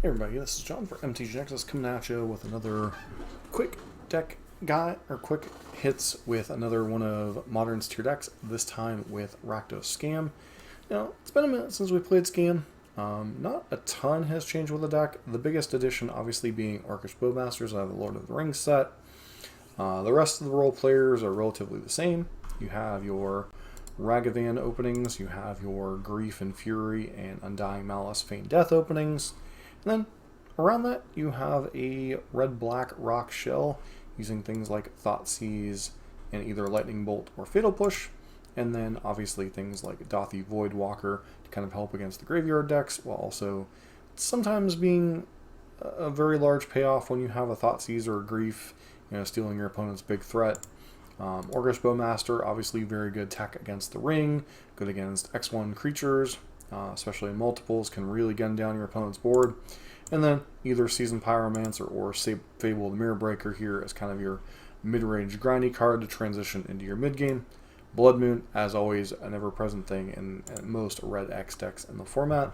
Hey everybody, this is John for MTG Nexus coming at you with another quick deck guy, or quick hits with another one of Modern's tier decks, this time with Rakdos Scam. Now, it's been a minute since we played Scam. Not a ton has changed with the deck. The biggest addition obviously being Orcish Bowmasters out of the Lord of the Rings set. The rest of the role players are relatively the same. You have your Ragavan openings, you have your Grief and Fury and Undying Malice Feigned Death openings. And then around that, you have a red-black rock shell using things like Thoughtseize and either Lightning Bolt or Fatal Push. And then obviously things like Dothy Voidwalker to kind of help against the graveyard decks, while also sometimes being a very large payoff when you have a Thoughtseize or a Grief, stealing your opponent's big threat. Orcish Bowmaster, obviously very good tech against the ring, good against X1 creatures, especially in multiples, can really gun down your opponent's board. And then either Seasoned Pyromancer or Fable the Mirror Breaker here as kind of your mid-range grindy card to transition into your mid-game. Blood Moon, as always, an ever-present thing in most red X decks in the format.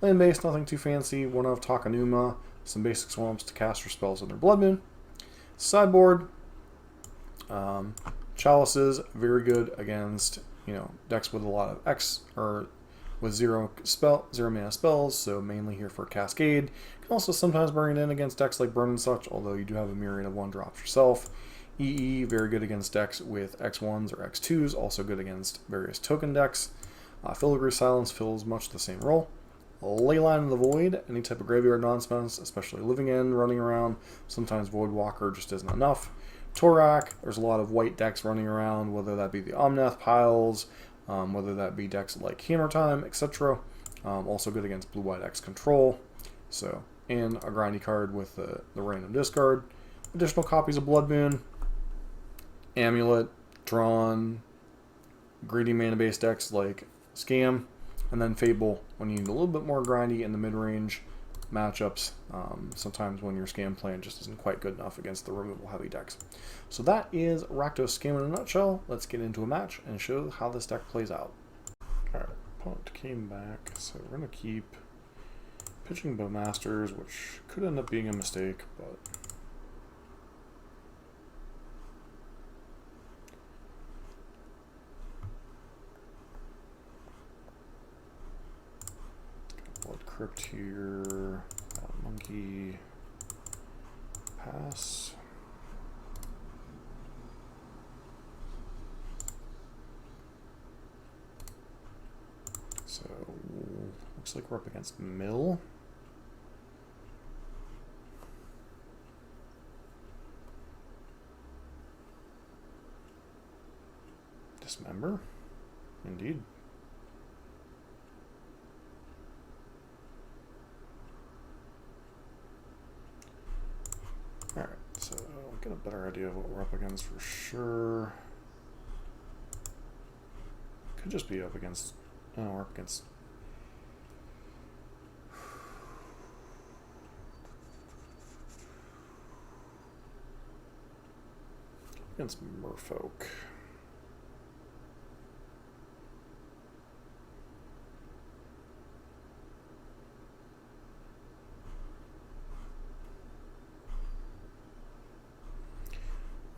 Land-based, nothing too fancy. One of Takenuma, some basic swamps to cast your spells on their Blood Moon. Sideboard, Chalices, very good against decks with a lot of X or with zero mana spells, so mainly here for Cascade. Can also sometimes bring it in against decks like Burn and such, although you do have a myriad of 1-drops yourself. EE, very good against decks with X1s or X2s, also good against various token decks. Filigree Silence fills much the same role. Leyline of the Void, any type of graveyard nonsense, especially living in, running around. Sometimes Voidwalker just isn't enough. Torak, there's a lot of white decks running around, whether that be the Omnath piles, whether that be decks like Hammer Time, etc. Also good against blue-white X control. So, and a grindy card with the random discard. Additional copies of Blood Moon, Amulet, Drawn, greedy mana-based decks like Scam, and then Fable when you need a little bit more grindy in the mid-range matchups. Sometimes when your Scam plan just isn't quite good enough against the removal-heavy decks. So that is Rakdos Scam in a nutshell. Let's get into a match and show how this deck plays out. Alright, opponent came back, so we're going to keep pitching Bowmasters, which could end up being a mistake, but Blood Crypt here, Monkey, pass. So, looks like we're up against Mill. Dismember? Indeed. Alright, so I'll get a better idea of what we're up against for sure. Could just be up against... Oh, we're up against... against Merfolk.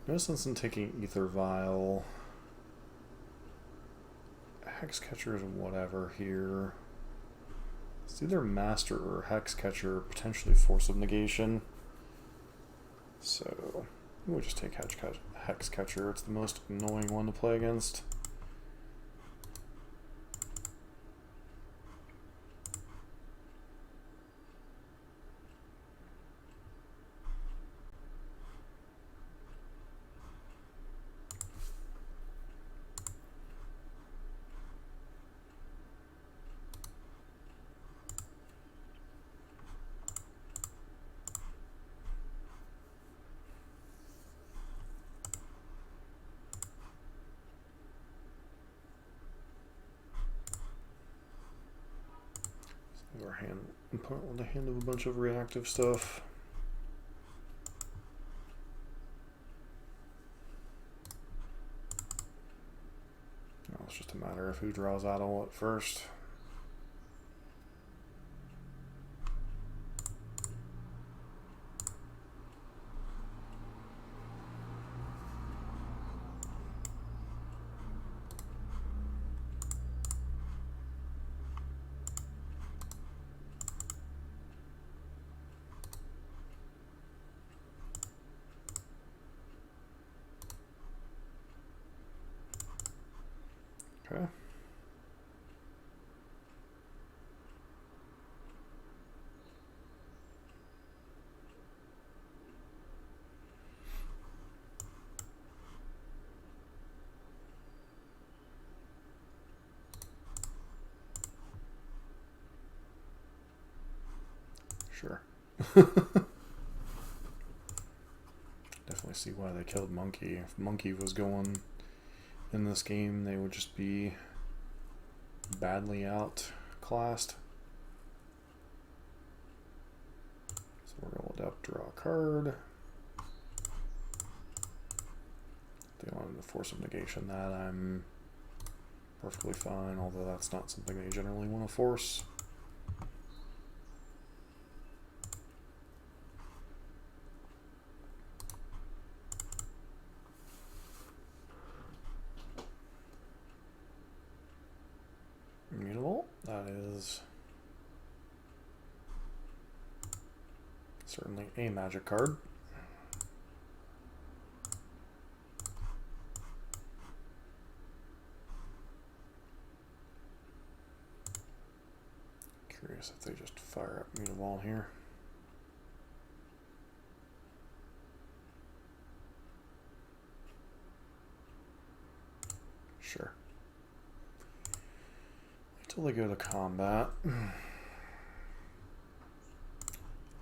No sense in taking Ether Vial. Hexcatcher is whatever here. It's either Master or Hexcatcher, potentially Force of Negation. So we'll just take Hexcatcher. It's the most annoying one to play against. Our opponent with a hand of a bunch of reactive stuff. Now it's just a matter of who draws out all at first. Sure. Definitely see why they killed Monkey. If Monkey was going in this game, they would just be badly outclassed. So we're going to draw a card. They wanted to force of negation that, I'm perfectly fine, although that's not something they generally want to force. Immutable, that is certainly a magic card. Curious if they just fire up Mutable here. Sure. Until they go to combat.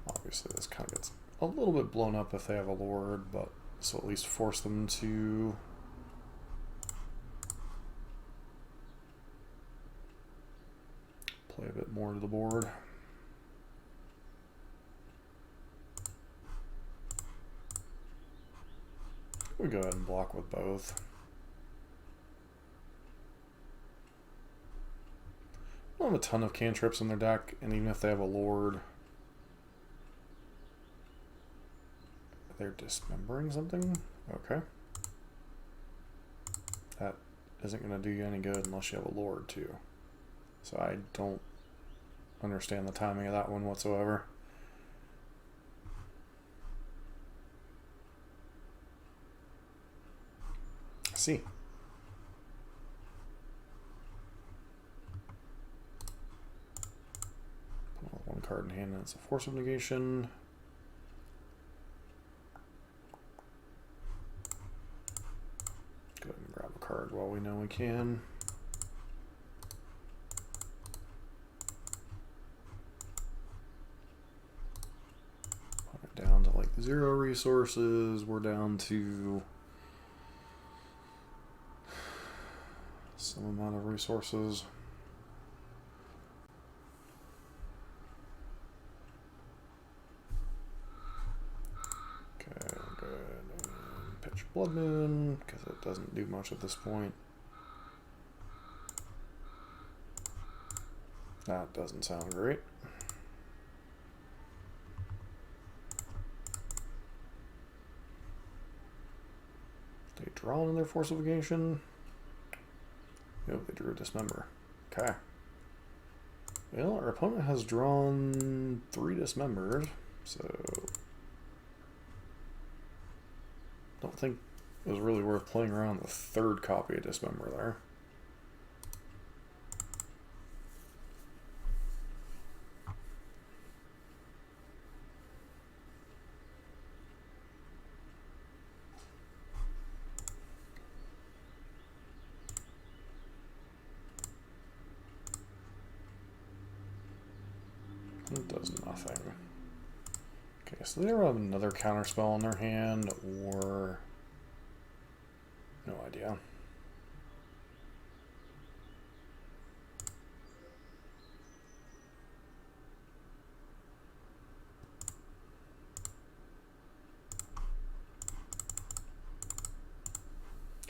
Obviously this kind of gets a little bit blown up if they have a Lord, but this will at least force them to play a bit more to the board. We go ahead and block with both. They don't have a ton of cantrips in their deck, and even if they have a Lord, they're dismembering something? Okay. That isn't going to do you any good unless you have a Lord too. So I don't understand the timing of that one whatsoever. I see. One card in hand and it's a force of negation. Go ahead and grab a card while we know we can. Put it down to like 0 resources. We're down to some amount of resources. Okay, good. And pitch Blood Moon because it doesn't do much at this point. That doesn't sound great. They draw in their force of negation. Nope, they drew a dismember. Okay. Well, our opponent has drawn 3 dismembered, so don't think it was really worth playing around the 3rd copy of Dismember there. It does nothing. Okay, so they have another counterspell in their hand, or no idea.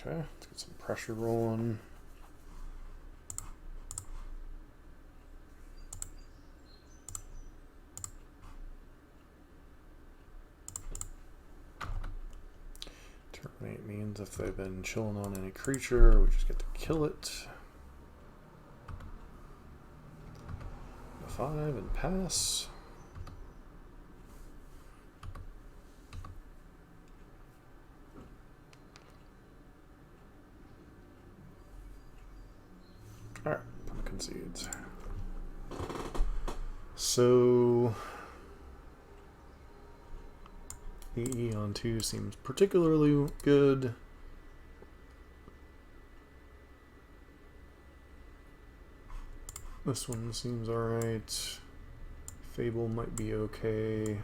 Okay, let's get some pressure rolling. Terminate means if they've been chilling on any creature, we just get to kill it. 5 and pass. Alright, pumpkin seeds. So EE on 2 seems particularly good. This one seems alright. Fable might be okay.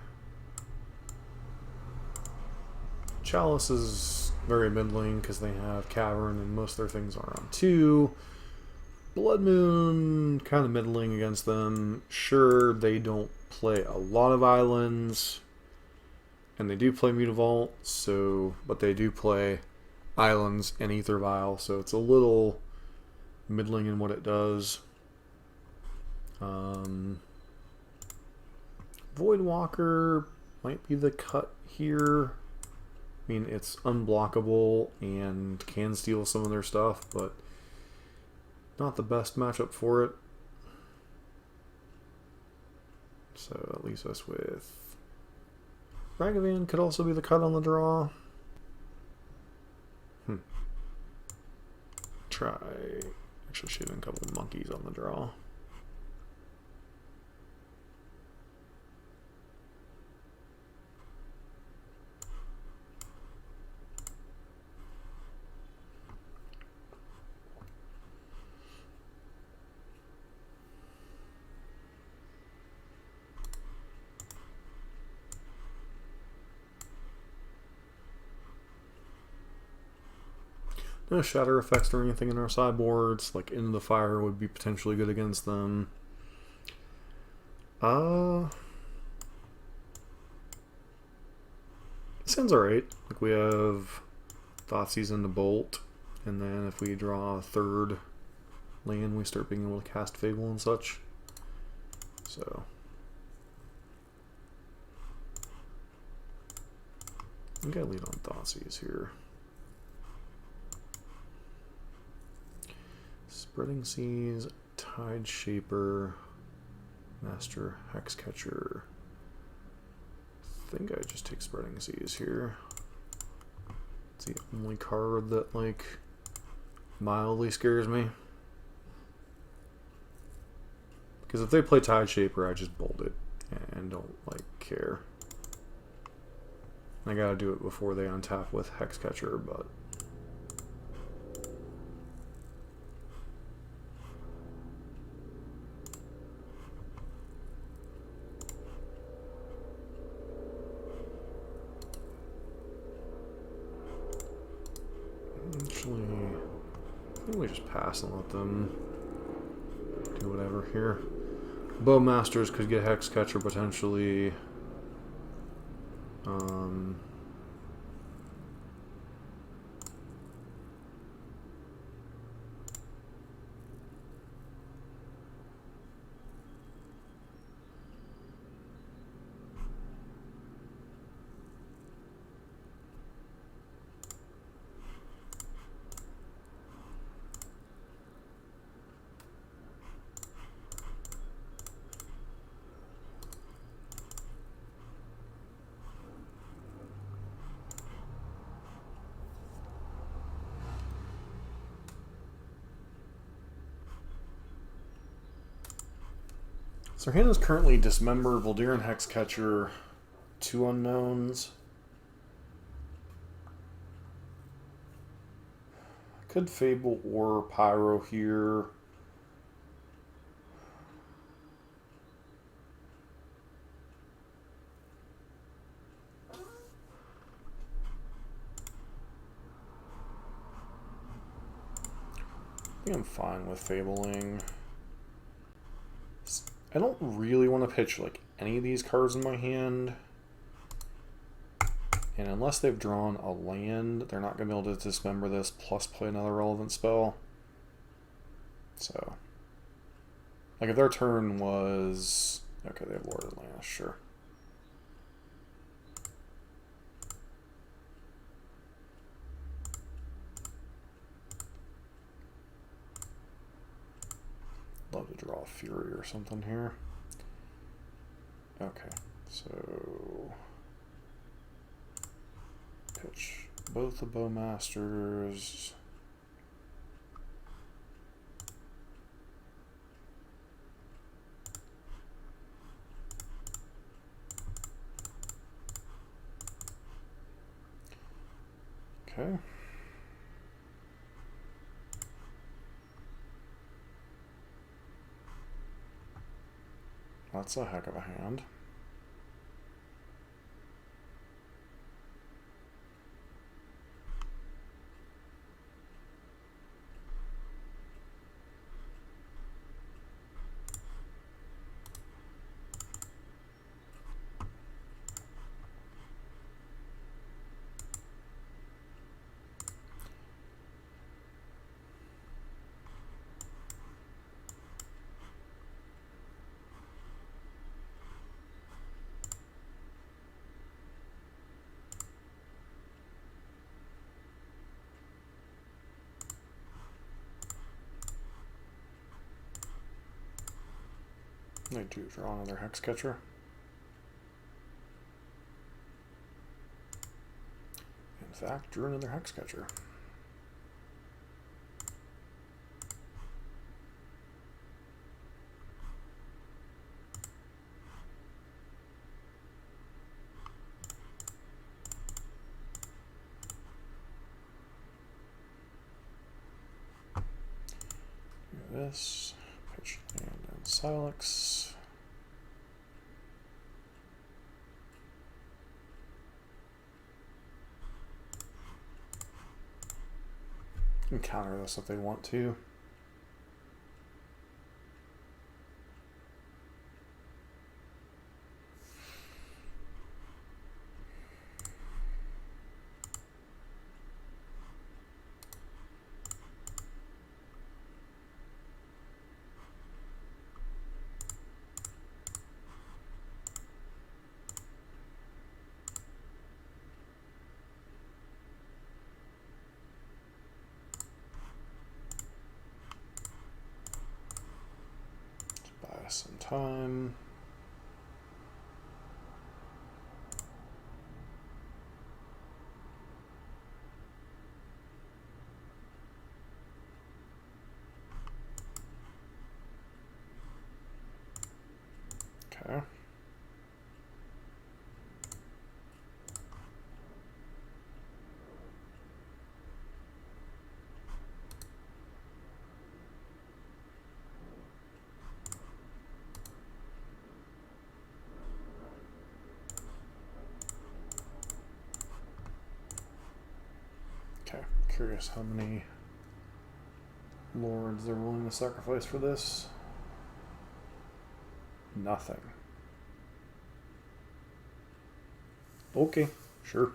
Chalice is very middling because they have Cavern and most of their things are on 2. Blood Moon, kind of middling against them. Sure, they don't play a lot of islands, and they do play Mutavault, so, but they do play islands and Aether Vial, so it's a little middling in what it does. Voidwalker might be the cut here. I mean, it's unblockable and can steal some of their stuff, but not the best matchup for it. So that leaves us with Ragavan could also be the cut on the draw. Try actually shooting a couple of monkeys on the draw. No shatter effects or anything in our sideboards. Like Into the Fire would be potentially good against them. Sounds alright. Like we have Thoughtseize into Bolt, and then if we draw a third land, we start being able to cast Fable and such. So I'm gonna lead on Thoughtseize here. Spreading Seas, Tide Shaper, Master Hexcatcher. I think I just take Spreading Seas here. It's the only card that like mildly scares me. Because if they play Tide Shaper, I just bolt it and don't like care. I gotta do it before they untap with Hexcatcher, but I think we just pass and let them do whatever here. Bowmasters could get Hexcatcher potentially. So our hand is currently Dismember, Voldiran Hexcatcher, 2 unknowns. Could Fable or Pyro here. I think I'm fine with Fabling. I don't really want to pitch like any of these cards in my hand. And unless they've drawn a land, they're not going to be able to dismember this plus play another relevant spell. So, like if their turn was... Okay, they have Lord Atlantis, sure. Love to draw a Fury or something here. Okay, so pitch both the Bowmasters. Okay. That's a heck of a hand. I do draw another Hex Catcher. In fact, drew another Hex Catcher. Do this, pitch land and Silex. And counter this if they want to. Buy some time. Okay. Okay, curious how many lords they're willing to sacrifice for this. Nothing. Okay, sure.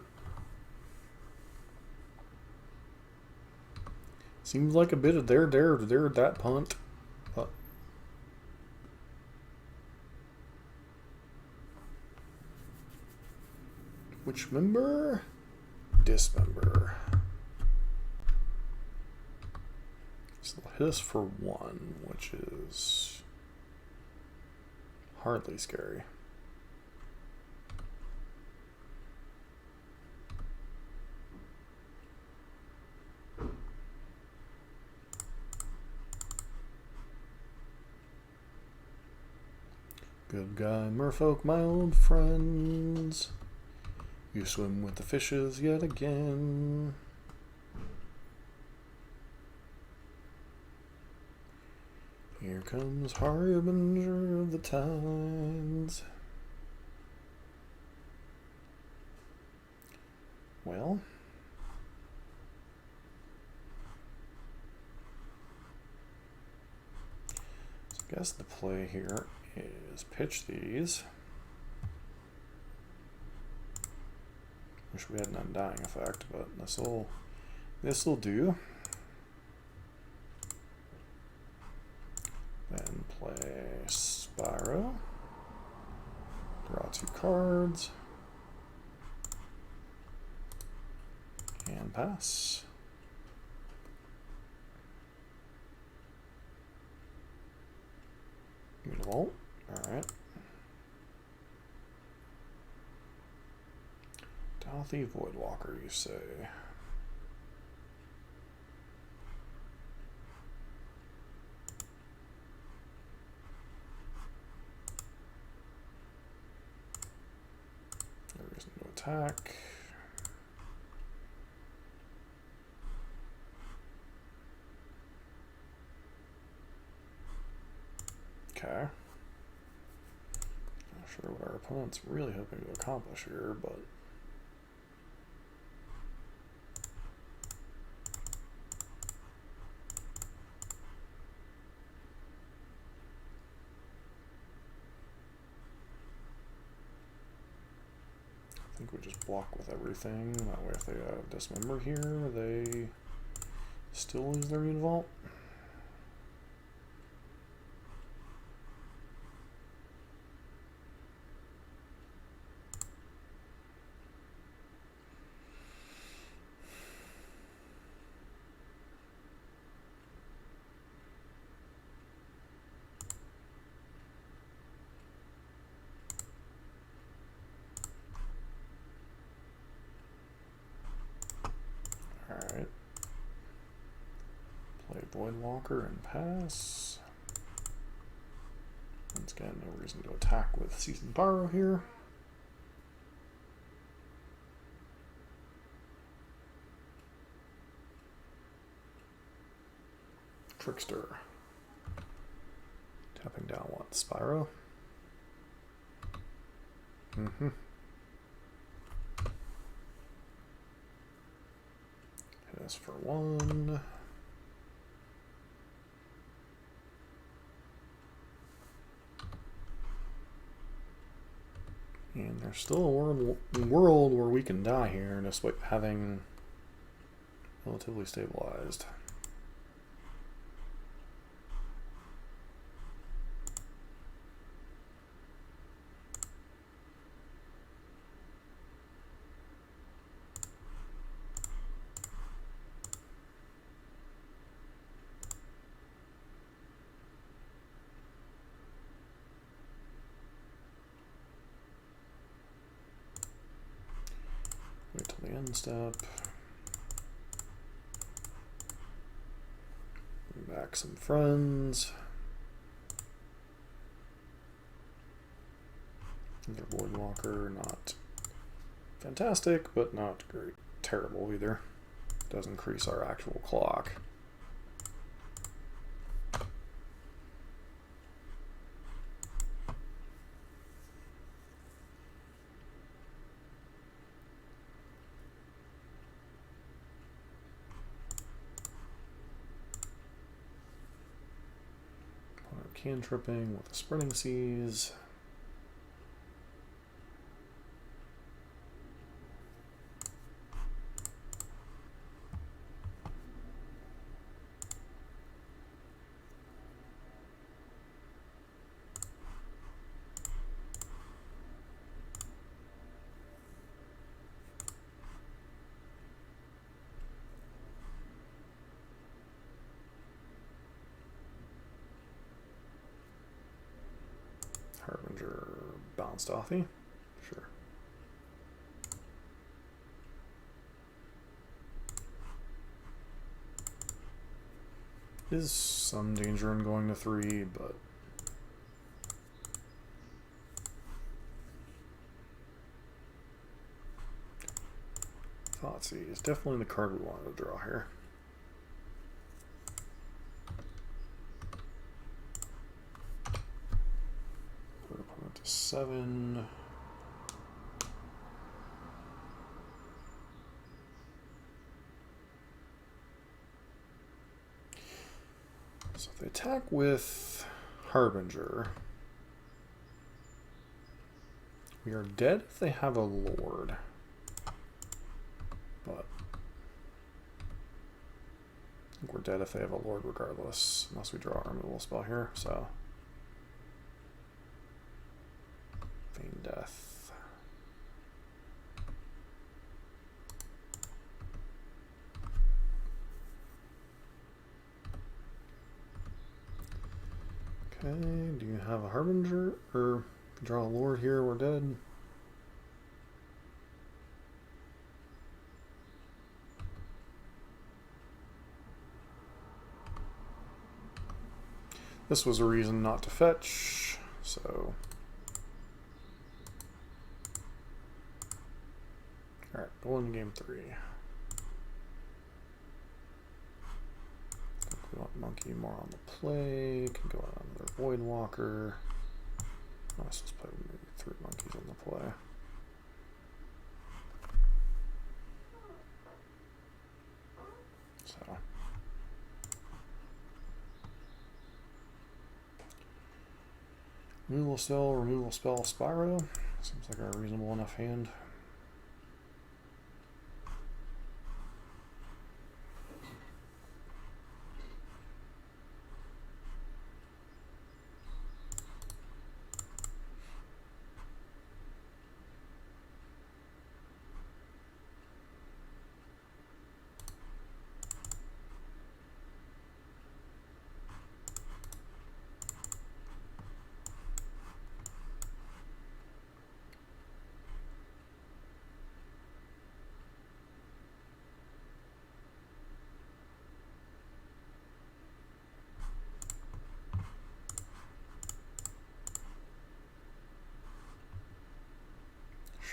Seems like a bit of there that punt. But which member? Dismember. So they'll hit us for 1, which is hardly scary. Good guy, merfolk, my old friends. You swim with the fishes yet again. Here comes Harbinger of the Tides. Well, so I guess the play here is pitch these. Wish we had an undying effect, but this'll do. Then play Spyro. Draw 2 cards. And pass. Give me the vault. Alright. Stealthy Voidwalker, you say? No reason to attack. Okay. opponent's really hoping to accomplish here, but I think we just block with everything. That way if they dismember here, they still lose their Mutavault. Alright. Play Voidwalker and pass. Once again, no reason to attack with Seasoned Borrow here. Trickster. Tapping down what? Spyro? Hit us for 1. And there's still a world where we can die here despite having relatively stabilized. Wait till the end step. Bring back some friends. Another Voidwalker, not fantastic, but not great. Terrible either. Does increase our actual clock. Cantripping with the Spreading Seas. Harbinger bounced offy. Sure. Is some danger in going to 3, but Thoughtseize is definitely the card we wanted to draw here. To 7. So if they attack with Harbinger, we are dead if they have a Lord. But I think we're dead if they have a Lord regardless, unless we draw a removal spell here, so Feign Death. Okay, do you have a Harbinger? Or if you draw a Lord here, we're dead. This was a reason not to fetch, so alright, go in game 3. We want Monkey more on the play. Can go on another Voidwalker. Let's just play maybe 3 monkeys on the play. So. Removal spell, Spyro. Seems like a reasonable enough hand.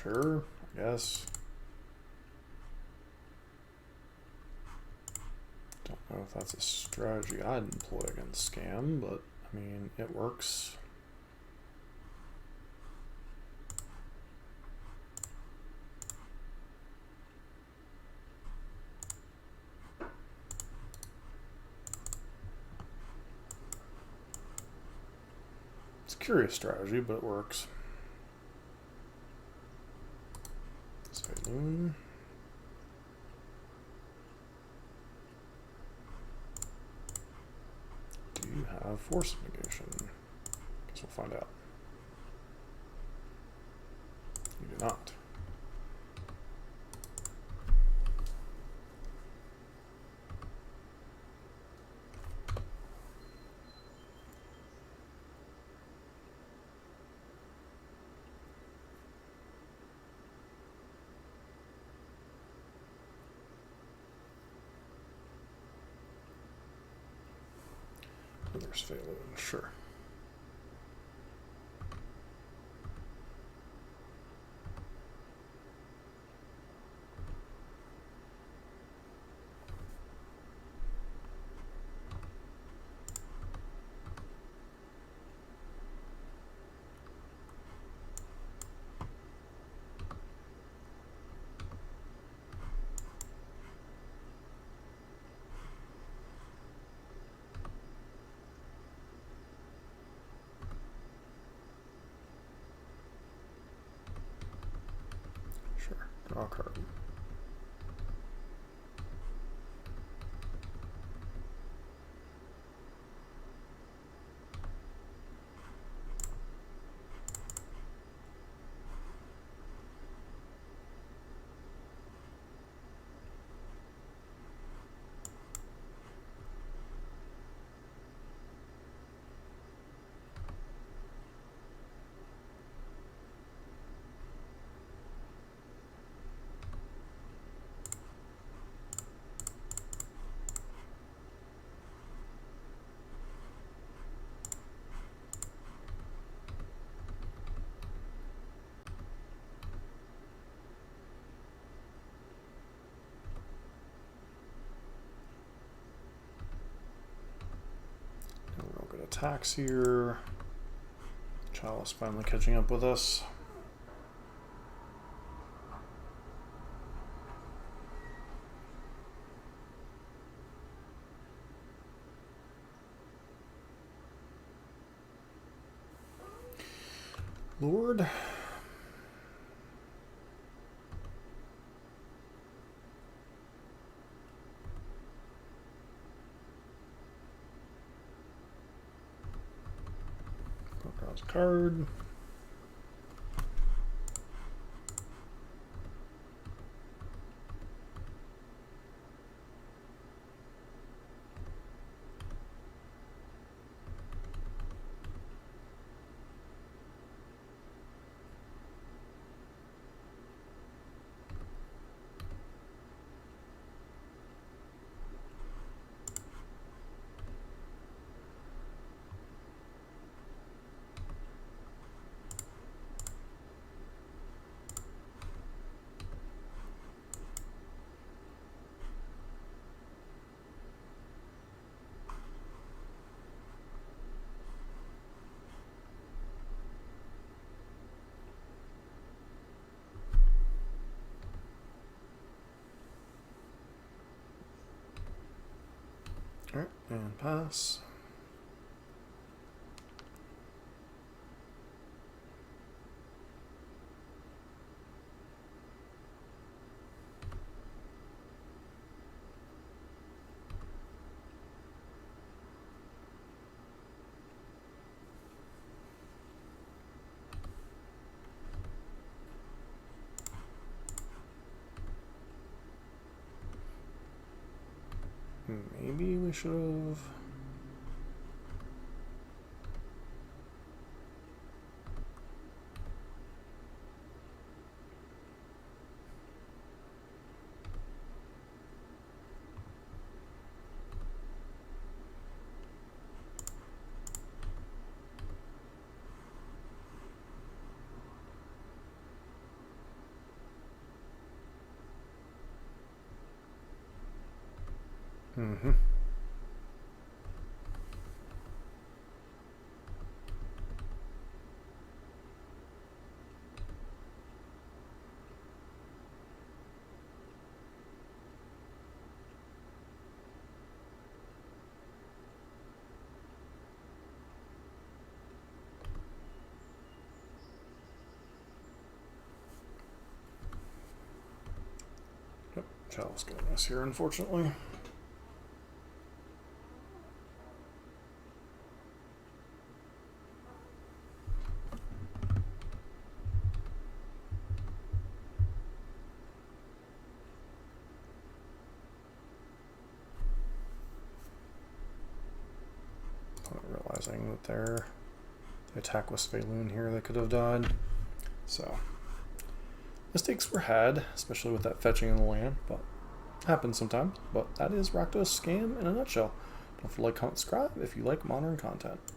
Sure, I guess. Don't know if that's a strategy I'd employ against Scam, but I mean, it works. It's a curious strategy, but it works. Saloon. Do you have force negation? Guess we'll find out. You do not. There's Failure, sure. Sure, draw a card. Real good attacks here. Chalice finally catching up with us. Lord. Draws a card. And pass. Maybe we should have... Mm-hmm. Yep, Chalice getting us here, unfortunately. Realizing that the attack was Sveiloon here, they could have died. So mistakes were had, especially with that fetching in the land, but happens sometimes. But that is Rakdos Scam in a nutshell. Don't forget to like, comment, subscribe if you like modern content.